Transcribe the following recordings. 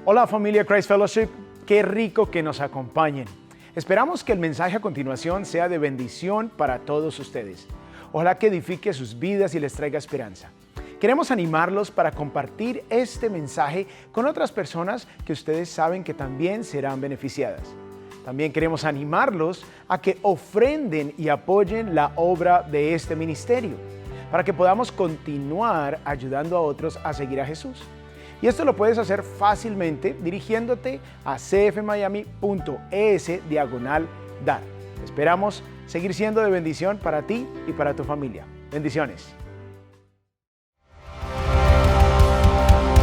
Hola familia Christ Fellowship, qué rico que nos acompañen. Esperamos que el mensaje a continuación sea de bendición para todos ustedes. Ojalá que edifique sus vidas y les traiga esperanza. Queremos animarlos para compartir este mensaje con otras personas que ustedes saben que también serán beneficiadas. También queremos animarlos a que ofrenden y apoyen la obra de este ministerio, para que podamos continuar ayudando a otros a seguir a Jesús. Y esto lo puedes hacer fácilmente dirigiéndote a cfmiami.es/dar. Esperamos seguir siendo de bendición para ti y para tu familia. Bendiciones.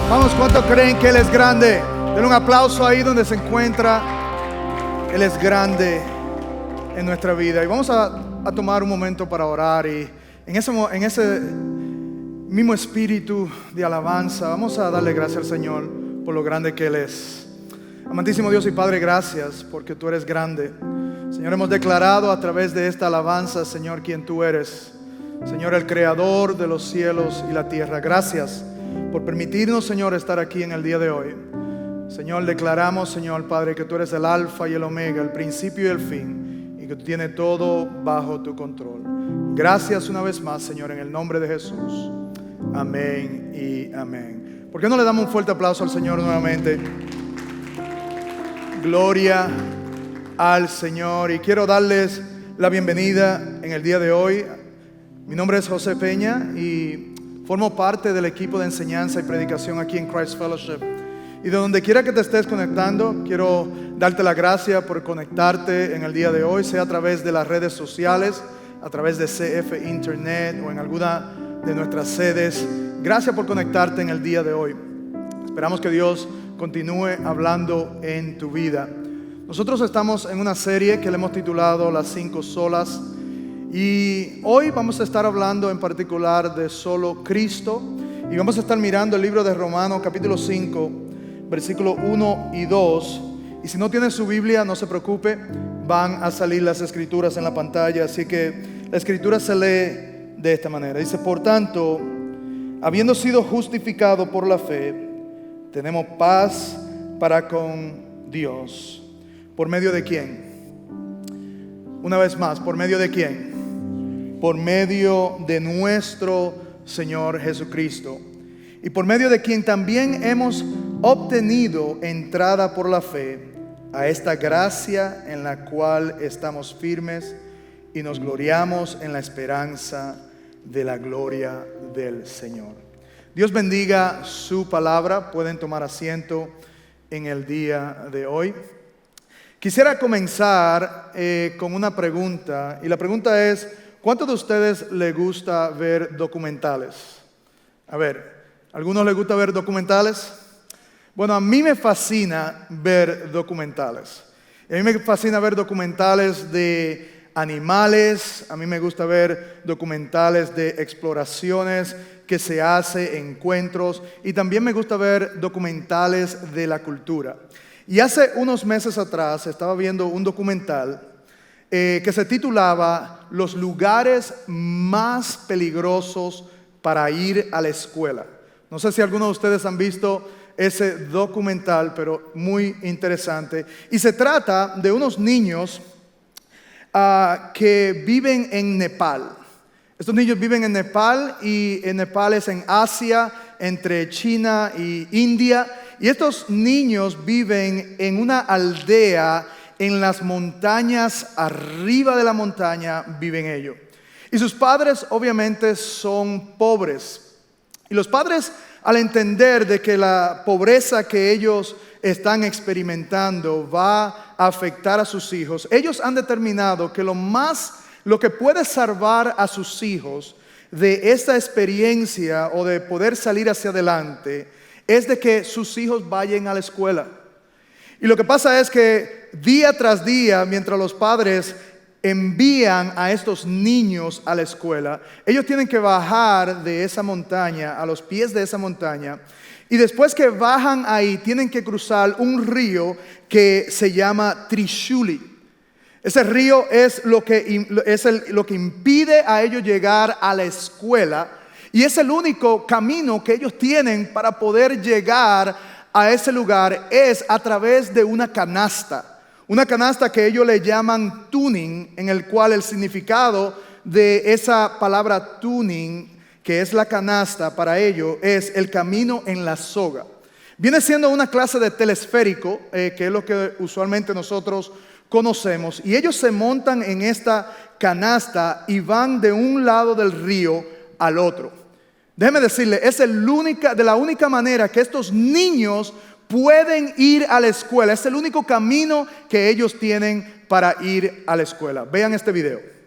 Vamos, ¿cuántos creen que Él es grande? Denle un aplauso ahí donde se encuentra. Él es grande en nuestra vida. Y vamos a tomar un momento para orar. Y en ese mismo espíritu de alabanza, vamos a darle gracias al Señor por lo grande que Él es. Amantísimo Dios y Padre, gracias porque Tú eres grande. Señor, hemos declarado a través de esta alabanza, Señor, quién Tú eres. Señor, el creador de los cielos y la tierra. Gracias por permitirnos, Señor, estar aquí en el día de hoy. Señor, declaramos, Señor Padre, que Tú eres el alfa y el omega, el principio y el fin, y que Tú tienes todo bajo Tu control. Gracias una vez más, Señor, en el nombre de Jesús. Amén y amén. ¿Por qué no le damos un fuerte aplauso al Señor nuevamente? Gloria al Señor. Y quiero darles la bienvenida en el día de hoy. Mi nombre es José Peña y formo parte del equipo de enseñanza y predicación aquí en Christ Fellowship. Y de donde quiera que te estés conectando, quiero darte la gracia por conectarte en el día de hoy, sea a través de las redes sociales, a través de CF Internet o en alguna de nuestras sedes. Gracias por conectarte en el día de hoy. Esperamos que Dios continúe hablando en tu vida. Nosotros estamos en una serie que le hemos titulado Las 5 solas. Y hoy vamos a estar hablando en particular de solo Cristo. Y vamos a estar mirando el libro de Romanos capítulo 5. Versículo 1 y 2. Y si no tiene su Biblia, no se preocupe, van a salir las escrituras en la pantalla. Así que la escritura se lee de esta manera. Dice: por tanto, habiendo sido justificado por la fe, tenemos paz para con Dios. ¿Por medio de quién? Una vez más, ¿por medio de quién? Por medio de nuestro Señor Jesucristo. Y por medio de quien también hemos obtenido entrada por la fe a esta gracia en la cual estamos firmes y nos gloriamos en la esperanza de la gloria del Señor. Dios bendiga su palabra. Pueden tomar asiento en el día de hoy. Quisiera comenzar con una pregunta, y la pregunta es: ¿cuántos de ustedes les gusta ver documentales? A ver, ¿algunos les gusta ver documentales? Bueno, a mí me fascina ver documentales. A mí me fascina ver documentales de animales. A mí me gusta ver documentales de exploraciones que se hace, encuentros. Y también me gusta ver documentales de la cultura. Y hace unos meses atrás estaba viendo un documental que se titulaba Los lugares más peligrosos para ir a la escuela. No sé si algunos de ustedes han visto ese documental, pero muy interesante. Y se trata de unos niños que viven en Nepal. Estos niños viven en Nepal, y en Nepal es en Asia, entre China y India. Y estos niños viven en una aldea en las montañas. Arriba de la montaña viven ellos. Y sus padres obviamente son pobres. Y los padres, al entender de que la pobreza que ellos están experimentando va a afectar a sus hijos, ellos han determinado que lo que puede salvar a sus hijos de esta experiencia o de poder salir hacia adelante es de que sus hijos vayan a la escuela. Y lo que pasa es que día tras día, mientras los padres envían a estos niños a la escuela, ellos tienen que bajar de esa montaña, a los pies de esa montaña, y después que bajan ahí tienen que cruzar un río que se llama Trishuli. Ese río es lo que impide a ellos llegar a la escuela, y es el único camino que ellos tienen para poder llegar a ese lugar es a través de una canasta. Una canasta que ellos le llaman tuning, en el cual el significado de esa palabra tuning, que es la canasta, para ello es el camino en la soga. Viene siendo una clase de telesférico, que es lo que usualmente nosotros conocemos. Y ellos se montan en esta canasta y van de un lado del río al otro. Déjeme decirle, es de la única manera que estos niños pueden ir a la escuela. Es el único camino que ellos tienen para ir a la escuela. Vean este video.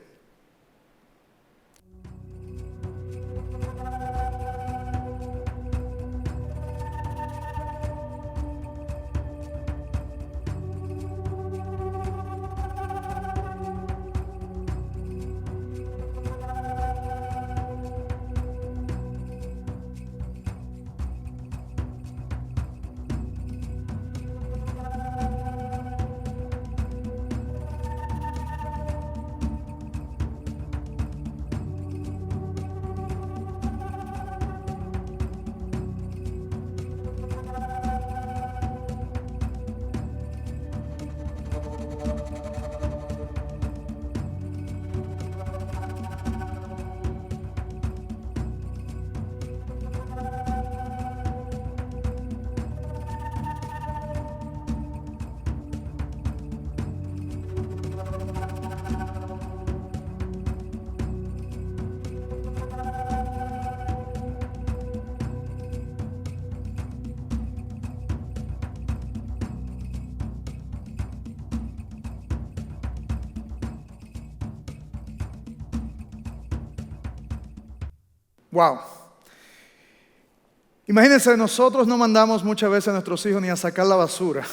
Wow. Imagínense, nosotros no mandamos muchas veces a nuestros hijos ni a sacar la basura,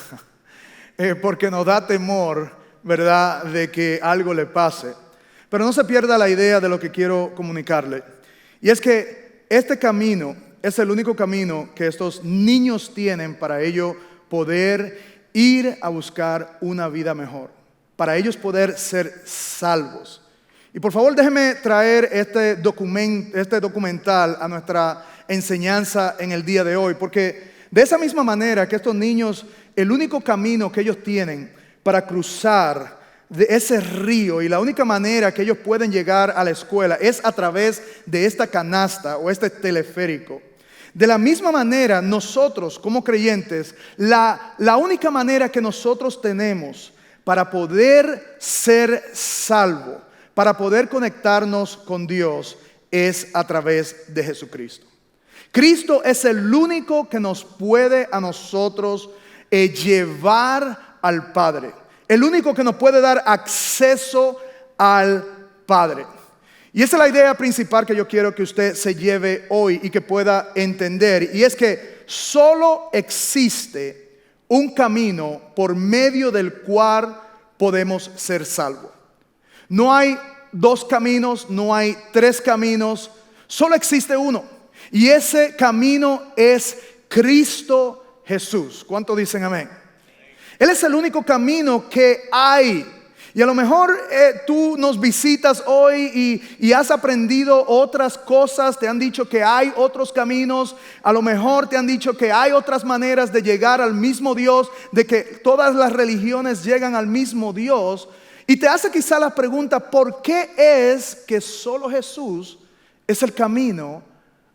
porque nos da temor, ¿verdad?, de que algo le pase. Pero no se pierda la idea de lo que quiero comunicarle. Y es que este camino es el único camino que estos niños tienen para ellos poder ir a buscar una vida mejor, para ellos poder ser salvos. Y por favor déjeme traer este documental a nuestra enseñanza en el día de hoy, porque de esa misma manera que estos niños, el único camino que ellos tienen para cruzar de ese río y la única manera que ellos pueden llegar a la escuela es a través de esta canasta o este teleférico. De la misma manera, nosotros como creyentes, la única manera que nosotros tenemos para poder ser salvos, para poder conectarnos con Dios, es a través de Jesucristo. Cristo es el único que nos puede a nosotros llevar al Padre. El único que nos puede dar acceso al Padre. Y esa es la idea principal que yo quiero que usted se lleve hoy y que pueda entender. Y es que solo existe un camino por medio del cual podemos ser salvos. No hay dos caminos, no hay tres caminos, solo existe uno. Y ese camino es Cristo Jesús. ¿Cuántos dicen amén? Él es el único camino que hay. Y a lo mejor tú nos visitas hoy y has aprendido otras cosas. Te han dicho que hay otros caminos. A lo mejor te han dicho que hay otras maneras de llegar al mismo Dios, de que todas las religiones llegan al mismo Dios. Y te hace quizá la pregunta, ¿por qué es que solo Jesús es el camino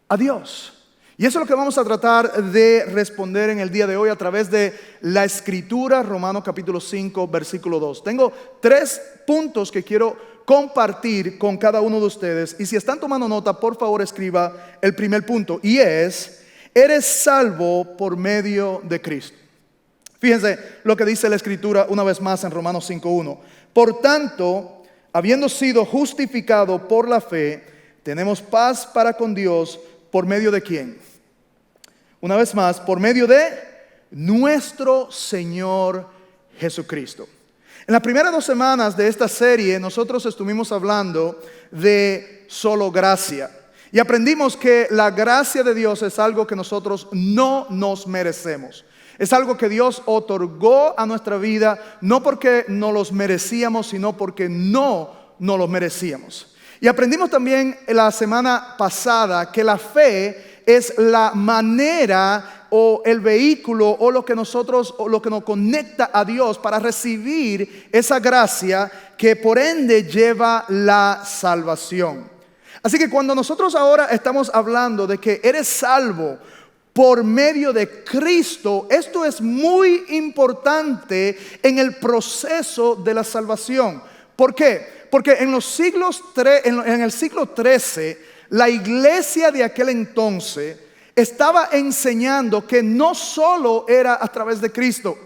a Dios? Y eso es lo que vamos a tratar de responder en el día de hoy a través de la Escritura, Romanos capítulo 5, versículo 2. Tengo 3 puntos que quiero compartir con cada uno de ustedes. Y si están tomando nota, por favor escriba el primer punto. Y es, eres salvo por medio de Cristo. Fíjense lo que dice la Escritura una vez más en Romanos 5:1. Por tanto, habiendo sido justificado por la fe, tenemos paz para con Dios. ¿Por medio de quién? Una vez más, por medio de nuestro Señor Jesucristo. En las primeras 2 semanas de esta serie, nosotros estuvimos hablando de solo gracia. Y aprendimos que la gracia de Dios es algo que nosotros no nos merecemos. Es algo que Dios otorgó a nuestra vida, no porque no los merecíamos, sino porque no los merecíamos. Y aprendimos también la semana pasada que la fe es la manera o el vehículo o lo que nos conecta a Dios para recibir esa gracia que por ende lleva la salvación. Así que cuando nosotros ahora estamos hablando de que eres salvo por medio de Cristo, esto es muy importante en el proceso de la salvación. ¿Por qué? Porque en el siglo XIII, la iglesia de aquel entonces estaba enseñando que no solo era a través de Cristo,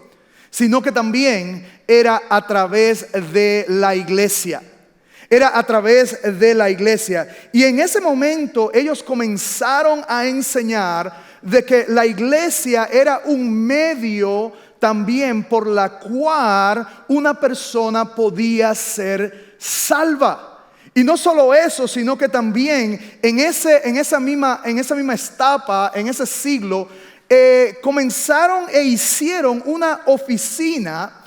sino que también era a través de la iglesia. Era a través de la iglesia. Y en ese momento ellos comenzaron a enseñar de que la iglesia era un medio también por la cual una persona podía ser salva. Y no solo eso, sino que también en esa misma etapa, en ese siglo, comenzaron e hicieron una oficina,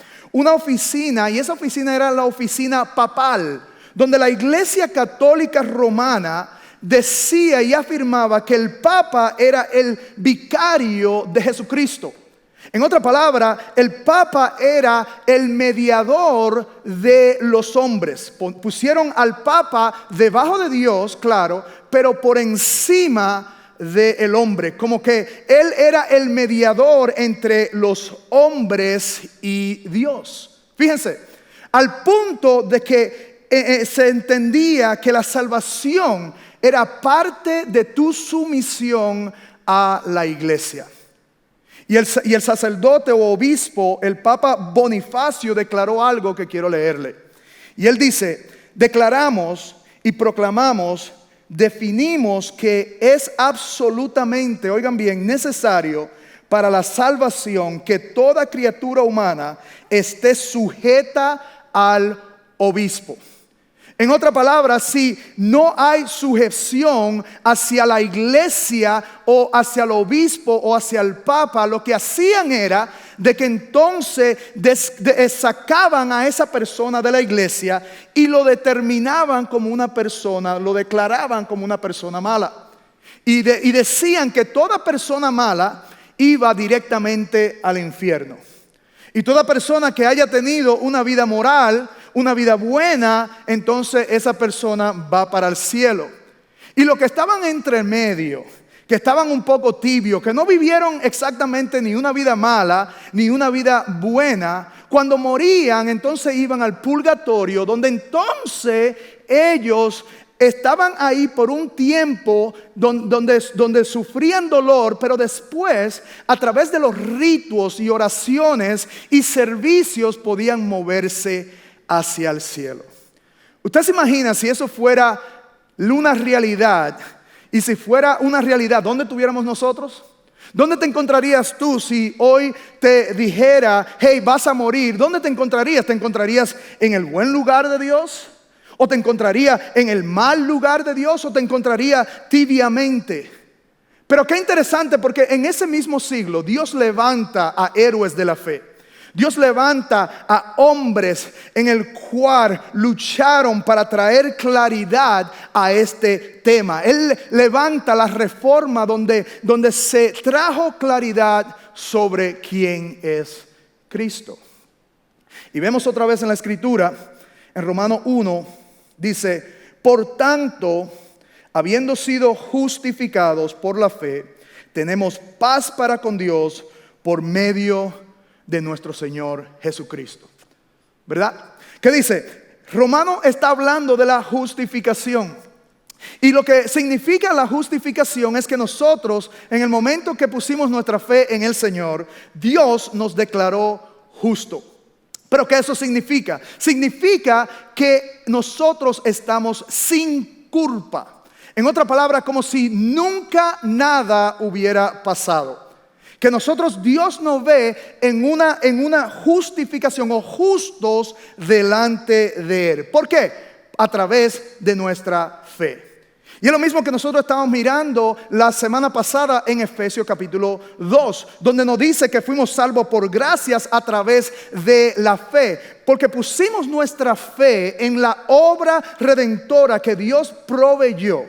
y esa oficina era la oficina papal, donde la Iglesia Católica Romana decía y afirmaba que el Papa era el vicario de Jesucristo. En otra palabra, el Papa era el mediador de los hombres. Pusieron al Papa debajo de Dios, claro, pero por encima del hombre. Como que él era el mediador entre los hombres y Dios. Fíjense, al punto de que se entendía que la salvación era parte de tu sumisión a la iglesia. Y el sacerdote o obispo, el Papa Bonifacio, declaró algo que quiero leerle. Y él dice: declaramos y proclamamos, definimos que es absolutamente, oigan bien, necesario para la salvación que toda criatura humana esté sujeta al obispo. En otra palabra, si no hay sujeción hacia la iglesia o hacia el obispo o hacia el papa, lo que hacían era de que entonces sacaban a esa persona de la iglesia y lo determinaban como una persona, lo declaraban como una persona mala. Y decían que toda persona mala iba directamente al infierno. Y toda persona que haya tenido una vida moral, una vida buena, entonces esa persona va para el cielo. Y los que estaban entre medio, que estaban un poco tibios, que no vivieron exactamente ni una vida mala, ni una vida buena, cuando morían entonces iban al purgatorio, donde entonces ellos estaban ahí por un tiempo donde sufrían dolor, pero después a través de los ritos y oraciones y servicios podían moverse hacia el cielo. Usted se imagina si eso fuera una realidad, y si fuera una realidad, ¿dónde estuviéramos nosotros? ¿Dónde te encontrarías tú si hoy te dijera, hey, vas a morir? ¿Dónde te encontrarías? ¿Te encontrarías en el buen lugar de Dios? ¿O te encontraría en el mal lugar de Dios? ¿O te encontraría tibiamente? Pero qué interesante, porque en ese mismo siglo Dios levanta a héroes de la fe. Dios levanta a hombres en el cual lucharon para traer claridad a este tema. Él levanta la reforma donde se trajo claridad sobre quién es Cristo. Y vemos otra vez en la escritura, en Romanos 1, dice: por tanto, habiendo sido justificados por la fe, tenemos paz para con Dios por medio de nuestro Señor Jesucristo. ¿Verdad? ¿Qué dice? Romano está hablando de la justificación. Y lo que significa la justificación es que nosotros, en el momento que pusimos nuestra fe en el Señor, Dios nos declaró justo. ¿Pero qué eso significa? Significa que nosotros estamos sin culpa. En otra palabra, como si nunca nada hubiera pasado. Que nosotros, Dios nos ve en una justificación, o justos delante de Él. ¿Por qué? A través de nuestra fe. Y es lo mismo que nosotros estábamos mirando la semana pasada en Efesios capítulo 2, donde nos dice que fuimos salvos por gracias a través de la fe. Porque pusimos nuestra fe en la obra redentora que Dios proveyó.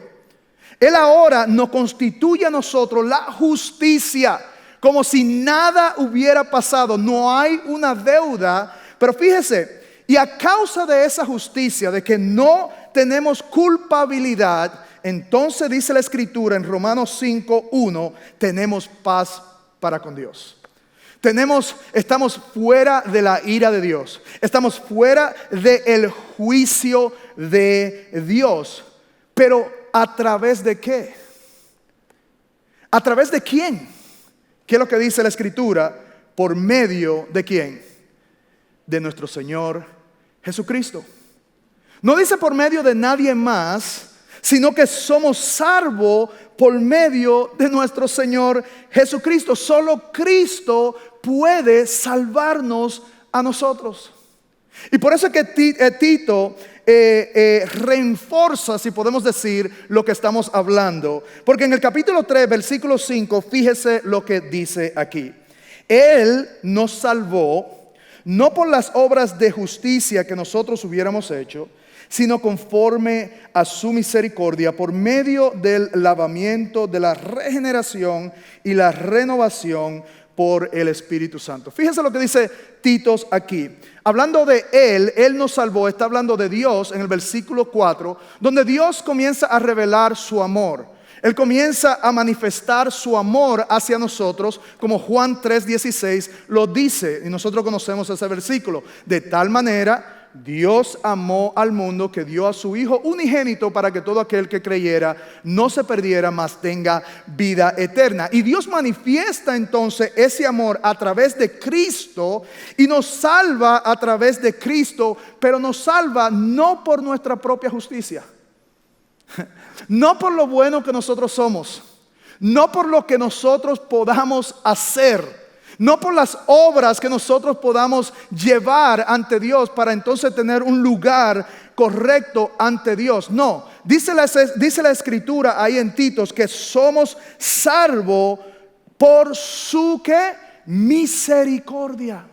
Él ahora nos constituye a nosotros la justicia. como si nada hubiera pasado. No hay una deuda, pero fíjese, y a causa de esa justicia, de que no tenemos culpabilidad, entonces dice la Escritura en Romanos 5:1, tenemos paz para con Dios. Estamos fuera de la ira de Dios. Estamos fuera del juicio de Dios. Pero ¿a través de qué? ¿A través de quién? ¿Qué es lo que dice la Escritura? ¿Por medio de quién? De nuestro Señor Jesucristo. No dice por medio de nadie más, sino que somos salvos por medio de nuestro Señor Jesucristo. Solo Cristo puede salvarnos a nosotros. Y por eso es que Tito reenforza, si podemos decir, lo que estamos hablando. Porque en el capítulo 3, versículo 5, fíjese lo que dice aquí. Él nos salvó, no por las obras de justicia que nosotros hubiéramos hecho, sino conforme a su misericordia, por medio del lavamiento, de la regeneración y la renovación por el Espíritu Santo. Fíjense lo que dice Tito aquí. Hablando de Él nos salvó, está hablando de Dios en el versículo 4, donde Dios comienza a revelar su amor. Él comienza a manifestar su amor hacia nosotros, como Juan 3:16 lo dice, y nosotros conocemos ese versículo. De tal manera Dios amó al mundo que dio a su Hijo unigénito para que todo aquel que creyera no se perdiera, mas tenga vida eterna. Y Dios manifiesta entonces ese amor a través de Cristo y nos salva a través de Cristo, pero nos salva no por nuestra propia justicia, no por lo bueno que nosotros somos, no por lo que nosotros podamos hacer, no por las obras que nosotros podamos llevar ante Dios para entonces tener un lugar correcto ante Dios. No, dice la Escritura ahí en Tito que somos salvos por su ¿qué? Misericordia.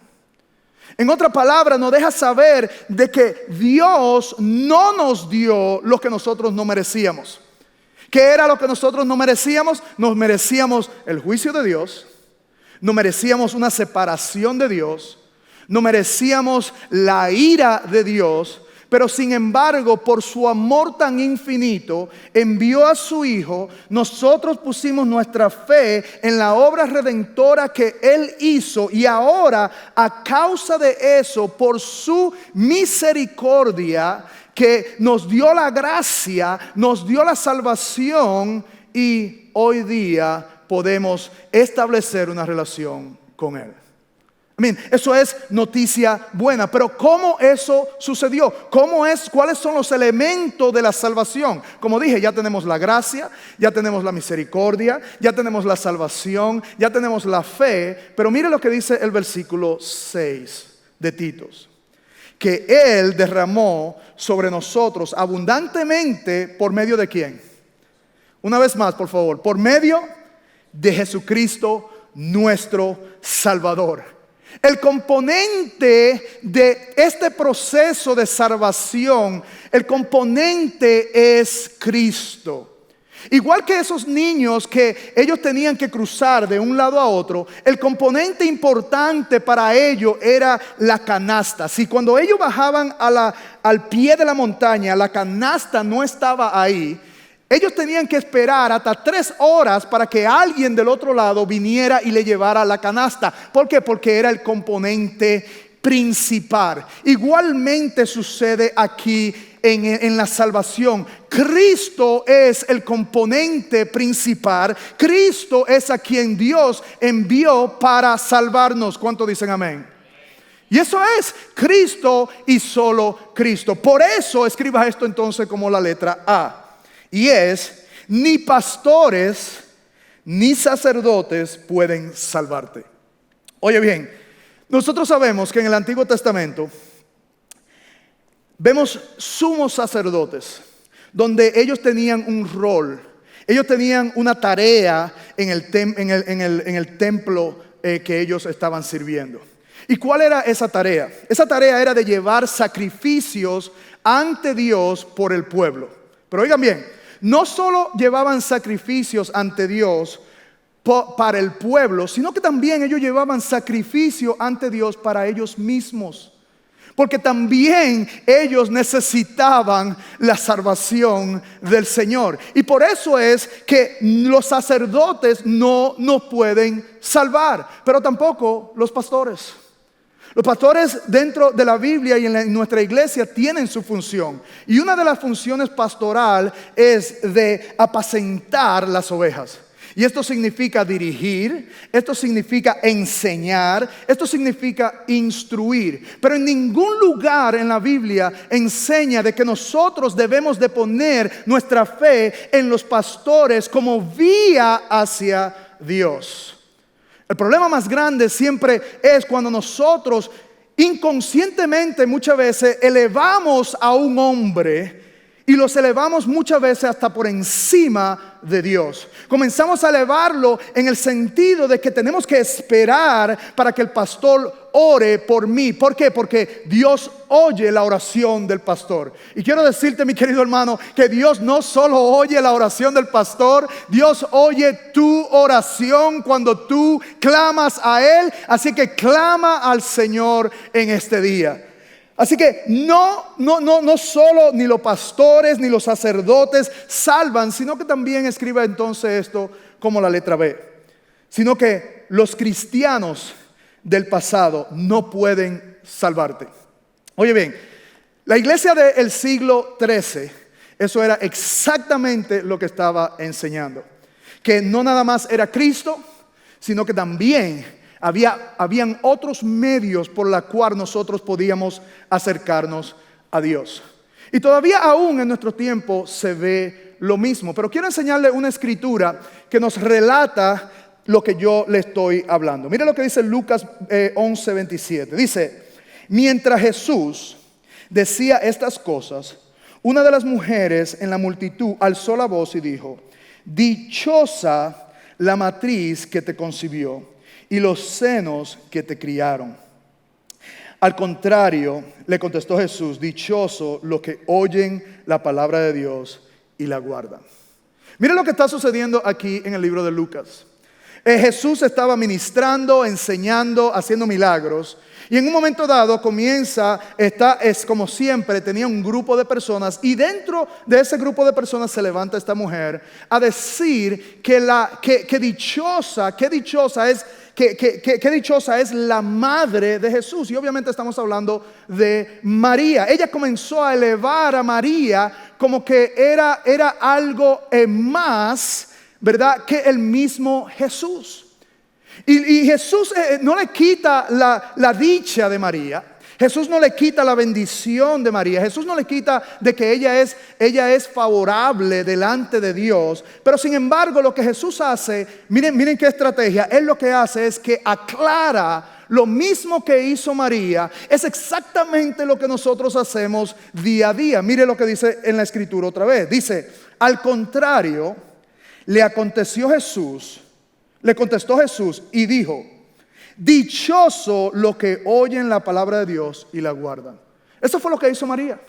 En otra palabra, nos deja saber de que Dios no nos dio lo que nosotros no merecíamos. ¿Qué era lo que nosotros no merecíamos? Nos merecíamos el juicio de Dios. No merecíamos una separación de Dios, no merecíamos la ira de Dios, pero sin embargo, por su amor tan infinito, envió a su Hijo. Nosotros pusimos nuestra fe en la obra redentora que Él hizo, y ahora, a causa de eso, por su misericordia, que nos dio la gracia, nos dio la salvación, y hoy día podemos establecer una relación con Él. Eso es noticia buena. Pero ¿cómo eso sucedió? ¿Cuáles son los elementos de la salvación? Como dije, ya tenemos la gracia, ya tenemos la misericordia, ya tenemos la salvación, ya tenemos la fe. Pero mire lo que dice el versículo 6 de Tito: que Él derramó sobre nosotros abundantemente. ¿Por medio de quién? Una vez más, por favor. Por medio de Jesucristo, nuestro Salvador. El componente de este proceso de salvación, el componente es Cristo. Igual que esos niños que ellos tenían que cruzar de un lado a otro, el componente importante para ellos era la canasta. Si cuando ellos bajaban al pie de la montaña, la canasta no estaba ahí, ellos tenían que esperar hasta 3 horas para que alguien del otro lado viniera y le llevara la canasta. ¿Por qué? Porque era el componente principal. Igualmente sucede aquí en la salvación. Cristo es el componente principal. Cristo es a quien Dios envió para salvarnos. ¿Cuántos dicen amén? Y eso es Cristo y solo Cristo. Por eso escriba esto entonces como la letra A. Y es: ni pastores ni sacerdotes pueden salvarte. Oye bien, nosotros sabemos que en el Antiguo Testamento vemos sumos sacerdotes, donde ellos tenían un rol, ellos tenían una tarea en el templo que ellos estaban sirviendo. ¿Y cuál era esa tarea? Esa tarea era de llevar sacrificios ante Dios por el pueblo. Pero oigan bien, no solo llevaban sacrificios ante Dios para el pueblo, sino que también ellos llevaban sacrificio ante Dios para ellos mismos. Porque también ellos necesitaban la salvación del Señor. Y por eso es que los sacerdotes no nos pueden salvar, pero tampoco los pastores. Los pastores dentro de la Biblia y en nuestra iglesia tienen su función. Y una de las funciones pastoral es de apacentar las ovejas. Y esto significa dirigir, esto significa enseñar, esto significa instruir. Pero en ningún lugar en la Biblia enseña de que nosotros debemos de poner nuestra fe en los pastores como vía hacia Dios. El problema más grande siempre es cuando nosotros inconscientemente muchas veces elevamos a un hombre y los elevamos muchas veces hasta por encima de Dios. Comenzamos a elevarlo en el sentido de que tenemos que esperar para que el pastor ore por mí. ¿Por qué? Porque Dios oye la oración del pastor. Y quiero decirte, mi querido hermano, que Dios no solo oye la oración del pastor, Dios oye tu oración cuando tú clamas a Él. Así que clama al Señor en este día. Así que no solo ni los pastores ni los sacerdotes salvan, sino que también escribe entonces esto como la letra B. Sino que los cristianos del pasado no pueden salvarte. Oye bien, la iglesia del siglo XIII, eso era exactamente lo que estaba enseñando. Que no nada más era Cristo, sino que también habían otros medios por los cuales nosotros podíamos acercarnos a Dios. Y todavía aún en nuestro tiempo se ve lo mismo. Pero quiero enseñarle una escritura que nos relata lo que yo le estoy hablando. Mire lo que dice Lucas 11:27. Dice, mientras Jesús decía estas cosas, una de las mujeres en la multitud alzó la voz y dijo, dichosa la matriz que te concibió y los senos que te criaron. Al contrario, le contestó Jesús, dichoso los que oyen la palabra de Dios y la guardan. Miren lo que está sucediendo aquí en el libro de Lucas. Jesús estaba ministrando, enseñando, haciendo milagros. Y en un momento dado es como siempre, tenía un grupo de personas. Y dentro de ese grupo de personas se levanta esta mujer a decir que dichosa es la madre de Jesús. Y obviamente estamos hablando de María. Ella comenzó a elevar a María como que era algo más, ¿verdad?, que el mismo Jesús. Y Jesús no le quita la dicha de María. Jesús no le quita la bendición de María. Jesús no le quita de que ella es favorable delante de Dios. Pero sin embargo, lo que Jesús hace, miren qué estrategia. Él lo que hace es que aclara lo mismo que hizo María. Es exactamente lo que nosotros hacemos día a día. Mire lo que dice en la escritura otra vez. Dice, al contrario, le contestó Jesús y dijo, dichoso los que oyen la palabra de Dios y la guardan. Eso fue lo que hizo María.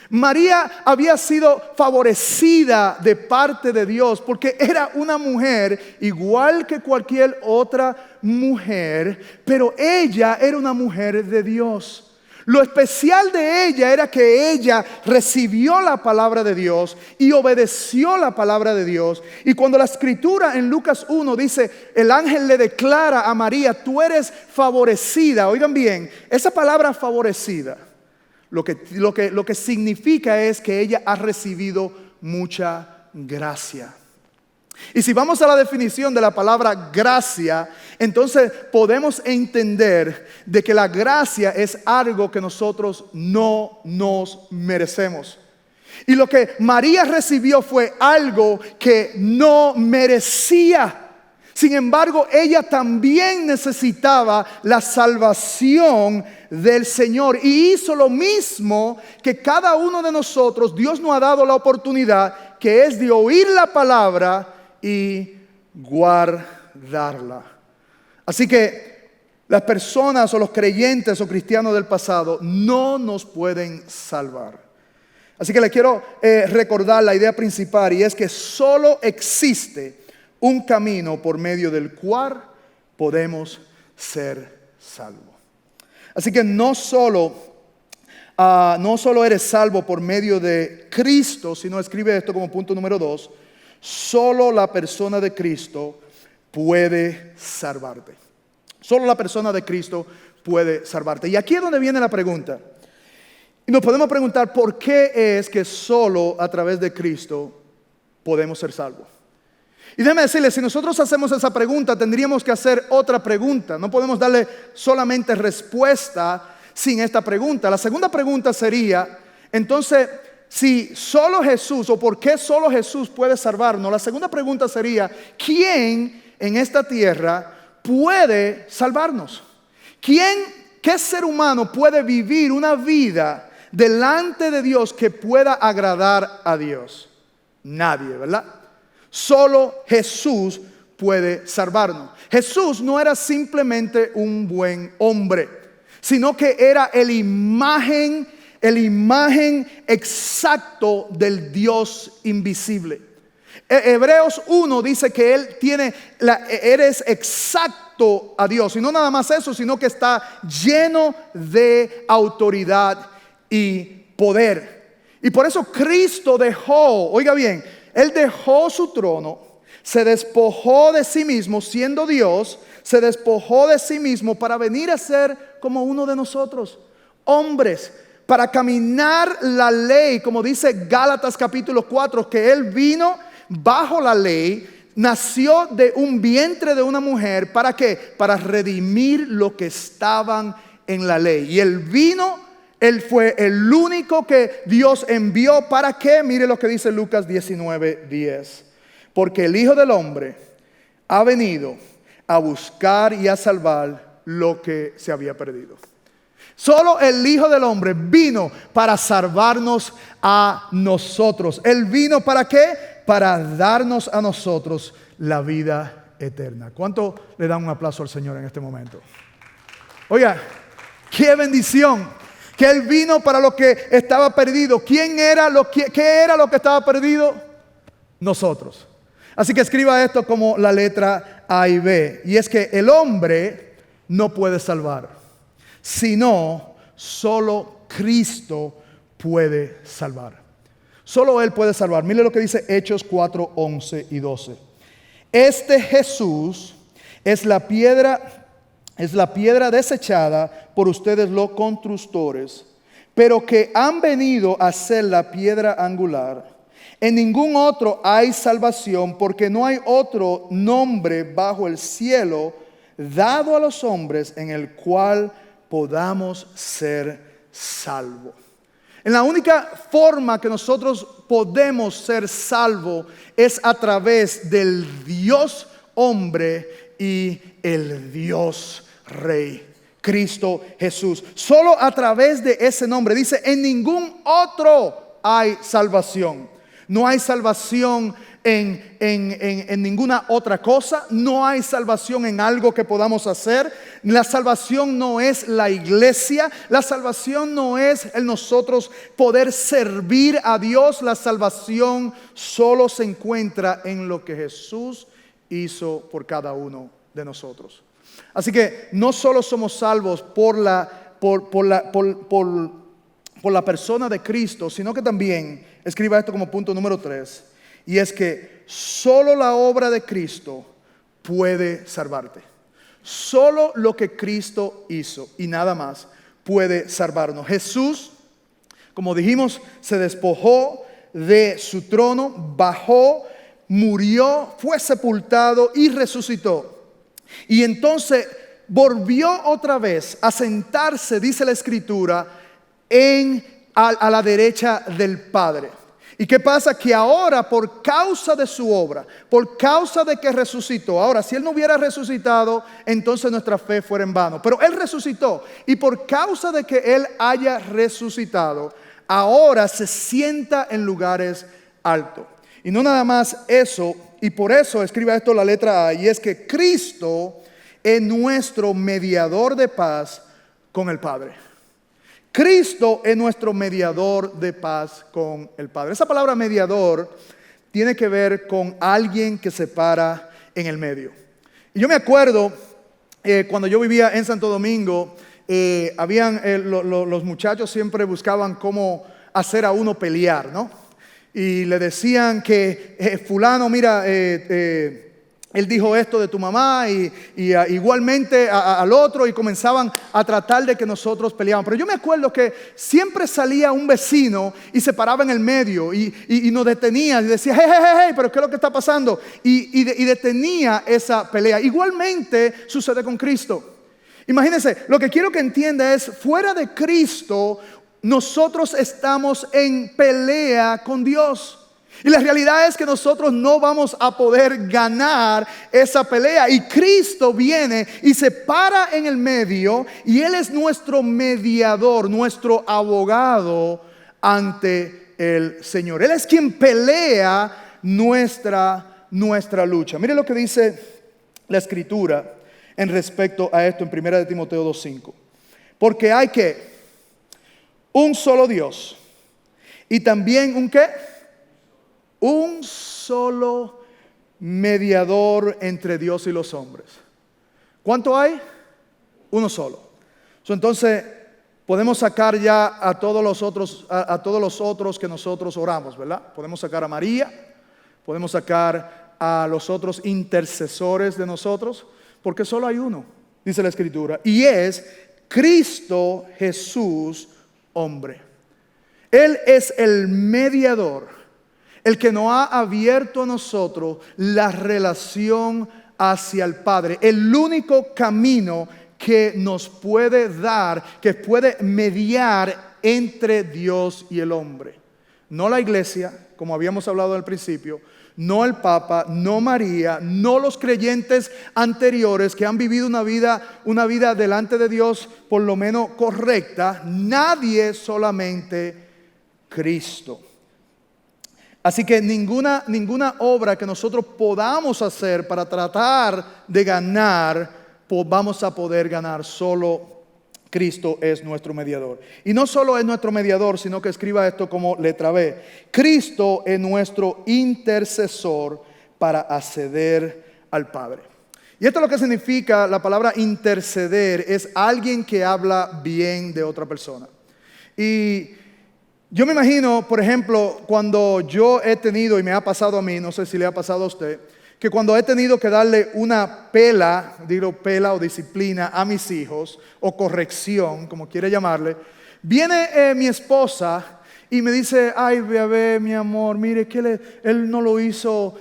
María había sido favorecida de parte de Dios porque era una mujer igual que cualquier otra mujer, pero ella era una mujer de Dios. Lo especial de ella era que ella recibió la palabra de Dios y obedeció la palabra de Dios. Y cuando la escritura en Lucas 1 dice, el ángel le declara a María, tú eres favorecida. Oigan bien, esa palabra favorecida, lo que significa es que ella ha recibido mucha gracia. Y si vamos a la definición de la palabra gracia, entonces podemos entender de que la gracia es algo que nosotros no nos merecemos. Y lo que María recibió fue algo que no merecía. Sin embargo, ella también necesitaba la salvación del Señor. Y hizo lo mismo que cada uno de nosotros. Dios nos ha dado la oportunidad, que es de oír la palabra y guardarla. Así que las personas o los creyentes o cristianos del pasado no nos pueden salvar. Así que le quiero recordar la idea principal, y es que solo existe un camino por medio del cual podemos ser salvos. Así que no solo eres salvo por medio de Cristo, sino escribe esto como punto número 2, solo la persona de Cristo puede salvarte. Solo la persona de Cristo puede salvarte. Y aquí es donde viene la pregunta. Y nos podemos preguntar por qué es que solo a través de Cristo podemos ser salvos. Y déjeme decirle, si nosotros hacemos esa pregunta, tendríamos que hacer otra pregunta. No podemos darle solamente respuesta sin esta pregunta. La segunda pregunta sería, entonces, si solo Jesús, o por qué solo Jesús puede salvarnos, la segunda pregunta sería, ¿quién en esta tierra puede salvarnos? ¿Qué ser humano puede vivir una vida delante de Dios que pueda agradar a Dios? Nadie, ¿verdad? Solo Jesús puede salvarnos. Jesús no era simplemente un buen hombre, sino que era el imagen exacto del Dios invisible. Hebreos 1 dice que eres exacto a Dios. Y no nada más eso, sino que está lleno de autoridad y poder. Y por eso Cristo dejó, oiga bien, Él dejó su trono, se despojó de sí mismo siendo Dios, se despojó de sí mismo para venir a ser como uno de nosotros, hombres, para caminar la ley, como dice Gálatas capítulo 4, que Él vino bajo la ley, nació de un vientre de una mujer, ¿para qué? Para redimir lo que estaban en la ley. Y Él vino, Él fue el único que Dios envió, ¿para qué? Mire lo que dice Lucas 19:10. Porque el Hijo del Hombre ha venido a buscar y a salvar lo que se había perdido. Solo el Hijo del Hombre vino para salvarnos a nosotros. Él vino ¿para qué? Para darnos a nosotros la vida eterna. ¿Cuánto le dan un aplauso al Señor en este momento? Oiga, qué bendición. Que Él vino para lo que estaba perdido. ¿Qué era lo que estaba perdido? Nosotros. Así que escriba esto como la letra A y B. Y es que el hombre no puede salvar, sino solo Cristo puede salvar. Solo Él puede salvar. Mire lo que dice Hechos 4, 11 y 12. Este Jesús es la piedra desechada por ustedes los constructores, pero que han venido a ser la piedra angular. En ningún otro hay salvación, porque no hay otro nombre bajo el cielo dado a los hombres en el cual podamos ser salvos. En la única forma que nosotros podemos ser salvos es a través del Dios hombre y el Dios Rey, Cristo Jesús. Solo a través de ese nombre. Dice, en ningún otro hay salvación. No hay salvación en ninguna otra cosa. No hay salvación en algo que podamos hacer. La salvación no es la iglesia. La salvación no es el nosotros poder servir a Dios. La salvación solo se encuentra en lo que Jesús hizo por cada uno de nosotros. Así que no solo somos salvos por la persona de Cristo, sino que también, escriba esto como punto número 3, y es que solo la obra de Cristo puede salvarte. Solo lo que Cristo hizo y nada más puede salvarnos. Jesús, como dijimos, se despojó de su trono, bajó, murió, fue sepultado y resucitó. Y entonces volvió otra vez a sentarse, dice la Escritura, a la derecha del Padre. ¿Y qué pasa? Que ahora, por causa de su obra, por causa de que resucitó, ahora si Él no hubiera resucitado, entonces nuestra fe fuera en vano, pero Él resucitó, y por causa de que Él haya resucitado, ahora se sienta en lugares altos. Y no nada más eso, y por eso escriba esto la letra A, y es que Cristo es nuestro mediador de paz con el Padre. Cristo es nuestro mediador de paz con el Padre. Esa palabra mediador tiene que ver con alguien que separa en el medio. Y yo me acuerdo cuando yo vivía en Santo Domingo, los muchachos siempre buscaban cómo hacer a uno pelear, ¿no? Y le decían que fulano, mira, él dijo esto de tu mamá y igualmente al otro, y comenzaban a tratar de que nosotros peleáramos. Pero yo me acuerdo que siempre salía un vecino y se paraba en el medio y nos detenía y decía, hey, pero ¿qué es lo que está pasando? Y detenía esa pelea. Igualmente sucede con Cristo. Imagínense, lo que quiero que entienda es, fuera de Cristo, nosotros estamos en pelea con Dios. Y la realidad es que nosotros no vamos a poder ganar esa pelea. Y Cristo viene y se para en el medio, y Él es nuestro mediador, nuestro abogado ante el Señor. Él es quien pelea nuestra lucha. Mire lo que dice la Escritura en respecto a esto en 1 Timoteo 2:5. Porque hay un solo Dios y también un solo mediador entre Dios y los hombres. ¿Cuánto hay? Uno solo. Entonces podemos sacar ya a todos los otros que nosotros oramos, ¿verdad? Podemos sacar a María, podemos sacar a los otros intercesores de nosotros, porque solo hay uno, dice la Escritura, y es Cristo Jesús, hombre. Él es el mediador, el que nos ha abierto a nosotros la relación hacia el Padre, el único camino que nos puede dar, que puede mediar entre Dios y el hombre. No la iglesia, como habíamos hablado al principio, no el Papa, no María, no los creyentes anteriores que han vivido una vida delante de Dios por lo menos correcta. Nadie, solamente Cristo. Así que ninguna obra que nosotros podamos hacer para tratar de ganar, pues vamos a poder ganar. Solo Cristo es nuestro mediador. Y no solo es nuestro mediador, sino que escriba esto como letra B. Cristo es nuestro intercesor para acceder al Padre. Y esto es lo que significa la palabra interceder. Es alguien que habla bien de otra persona. Y yo me imagino, por ejemplo, cuando yo he tenido, y me ha pasado a mí, no sé si le ha pasado a usted, que cuando he tenido que darle una pela o disciplina a mis hijos, o corrección, como quiere llamarle, viene mi esposa y me dice, ay bebé, mi amor, mire que él no lo hizo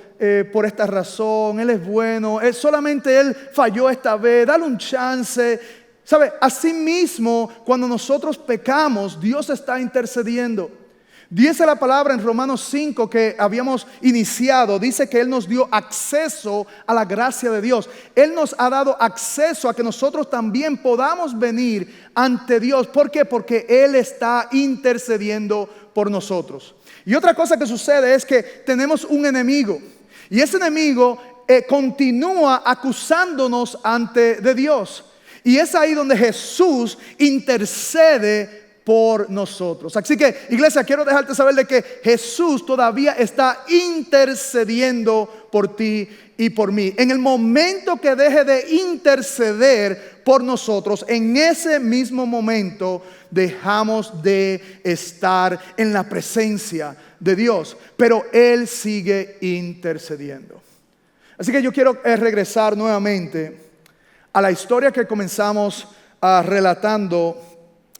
por esta razón, él es bueno, solamente él falló esta vez, dale un chance. ¿Sabe? Así mismo, cuando nosotros pecamos, Dios está intercediendo. Dice la palabra en Romanos 5 que habíamos iniciado, dice que Él nos dio acceso a la gracia de Dios. Él nos ha dado acceso a que nosotros también podamos venir ante Dios. ¿Por qué? Porque Él está intercediendo por nosotros. Y otra cosa que sucede es que tenemos un enemigo. Y ese enemigo continúa acusándonos ante de Dios. Y es ahí donde Jesús intercede por nosotros. Así que, iglesia, quiero dejarte saber de que Jesús todavía está intercediendo por ti y por mí. En el momento que deje de interceder por nosotros, en ese mismo momento dejamos de estar en la presencia de Dios. Pero Él sigue intercediendo. Así que yo quiero regresar nuevamente a la historia que comenzamos relatando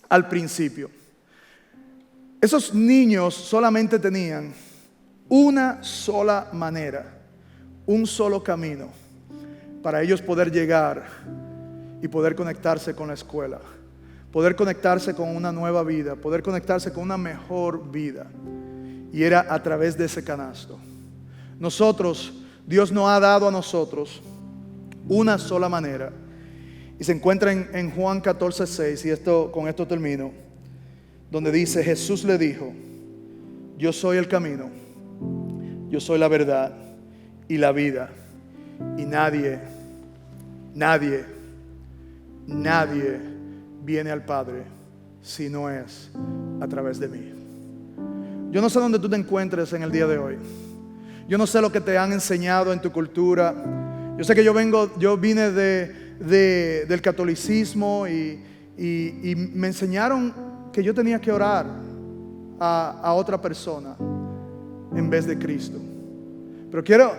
al principio. Esos niños solamente tenían una sola manera, un solo camino para ellos poder llegar y poder conectarse con la escuela, poder conectarse con una nueva vida, poder conectarse con una mejor vida. Y era a través de ese canasto. Dios nos ha dado a nosotros una sola manera. Y se encuentra en Juan 14:6, y con esto termino, donde dice, Jesús le dijo, yo soy el camino, yo soy la verdad y la vida, y nadie viene al Padre si no es a través de mí. Yo no sé dónde tú te encuentres en el día de hoy. Yo no sé lo que te han enseñado en tu cultura. Yo sé que yo vine del catolicismo y me enseñaron que yo tenía que orar a otra persona en vez de Cristo. Pero quiero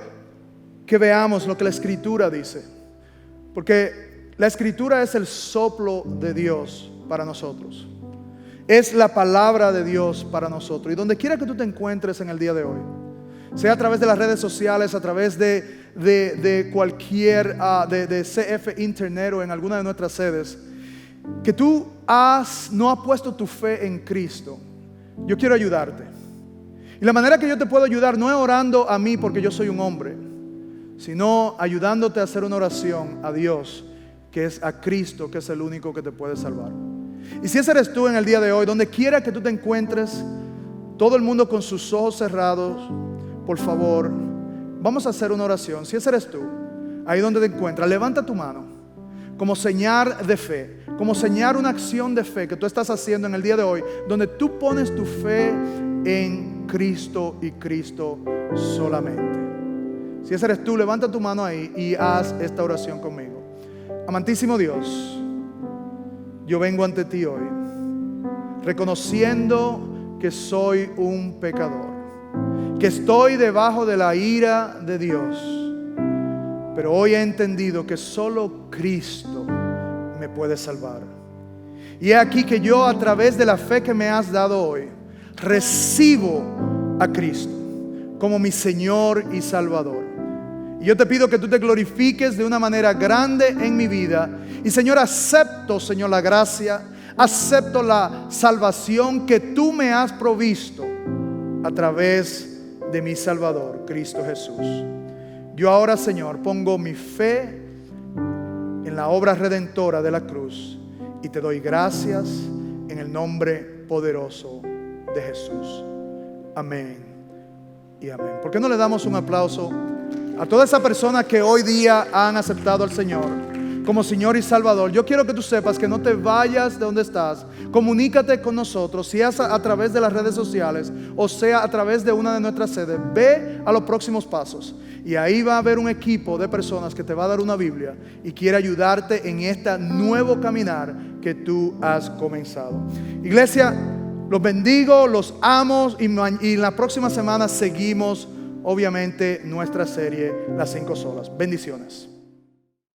que veamos lo que la Escritura dice, porque la Escritura es el soplo de Dios para nosotros. Es la palabra de Dios para nosotros. Y donde quiera que tú te encuentres en el día de hoy, sea a través de las redes sociales, a través de cualquier, de CF Internet o en alguna de nuestras sedes, que tú no has puesto tu fe en Cristo, yo quiero ayudarte. Y la manera que yo te puedo ayudar no es orando a mí porque yo soy un hombre, sino ayudándote a hacer una oración a Dios, que es a Cristo, que es el único que te puede salvar. Y si ese eres tú en el día de hoy, donde quiera que tú te encuentres, todo el mundo con sus ojos cerrados, por favor, vamos a hacer una oración. Si ese eres tú, ahí donde te encuentras, levanta tu mano como señal de fe, como señal, una acción de fe que tú estás haciendo en el día de hoy, donde tú pones tu fe en Cristo y Cristo solamente. Si ese eres tú, levanta tu mano ahí y haz esta oración conmigo. Amantísimo Dios, yo vengo ante ti hoy, reconociendo que soy un pecador, que estoy debajo de la ira de Dios, pero hoy he entendido que solo Cristo me puede salvar. Y he aquí que yo, a través de la fe que me has dado hoy, recibo a Cristo como mi Señor y Salvador. Y yo te pido que tú te glorifiques de una manera grande en mi vida. Y Señor, acepto, Señor, la gracia, acepto la salvación que tú me has provisto a través de mi Salvador, Cristo Jesús. Yo ahora, Señor, pongo mi fe en la obra redentora de la cruz y te doy gracias en el nombre poderoso de Jesús. Amén y amén. ¿Por qué no le damos un aplauso a todas esas personas que hoy día han aceptado al Señor como Señor y Salvador? Yo quiero que tú sepas que no te vayas de donde estás. Comunícate con nosotros, sea a través de las redes sociales o sea a través de una de nuestras sedes. Ve a los próximos pasos y ahí va a haber un equipo de personas que te va a dar una Biblia y quiere ayudarte en este nuevo caminar que tú has comenzado. Iglesia, los bendigo, los amo y la próxima semana seguimos obviamente nuestra serie Las 5 Solas. Bendiciones.